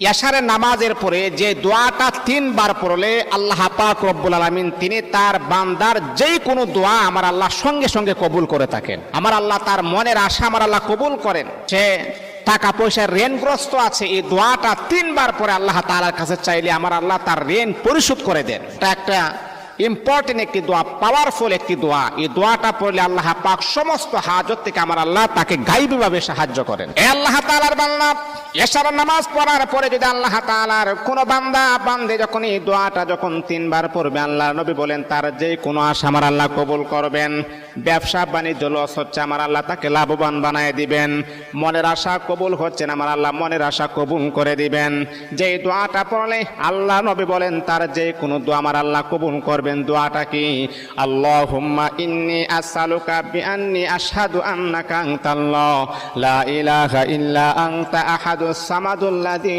এশারের নামাজের পরে যে দোয়াটা 3 বার পড়লে আল্লাহ পাক রব্বুল আলামিন তিনি তার বান্দার যেই কোনো দোয়া আমার আল্লাহ সঙ্গে সঙ্গে কবুল করে থাকেন। আমার আল্লাহ তার মনের আশা আমার আল্লাহ কবুল করেন। সে টাকা পয়সার ঋণগ্রস্ত আছে, এই দোয়াটা 3 বার পরে আল্লাহ তাআলার কাছে চাইলে আমার আল্লাহ তার ঋণ পরিশোধ করে দেন। এটা একটা ইম্পর্টেন্ট একটি দোয়া, পাওয়ারফুল একটি দোয়া। এই দোয়াটা পড়লে আল্লাহ পাক সমস্ত হাজত থেকে আমার আল্লাহ তাকে গায়বীভাবে সাহায্য করেন। এ আল্লাহ তাআলার বান্দা, এশার নামাজ পড়ার পরে যদি আল্লাহ তাআলার কোন বান্দা বান্দে যখন এই দোয়াটা যখন 3 বার পড়বে, আল্লাহ নবী বলেন তার যে কোনো আশা আমার আল্লাহ কবুল করবেন। ব্যবসা বাণিজ্য লস হচ্ছে, আমার আল্লাহ তাকে লাভবান বানায় দিবেন। মনের আশা কবুল হচ্ছে না, আমার আল্লাহ মনের আশা কবুল করে দিবেন। যে দোয়াটা পড়লে আল্লাহ নবী বলেন তার যে কোনো দোয়া আমার আল্লাহ কবুল করবেন। দোয়াটা কি? আল্লাহুম্মা ইন্নী আসআলুকা বিআন্নী আশহাদু আন্নাকা আনতাল্লাহ লা ইলাহা ইল্লা আনতা আহাদুস সামাদুল্লাযী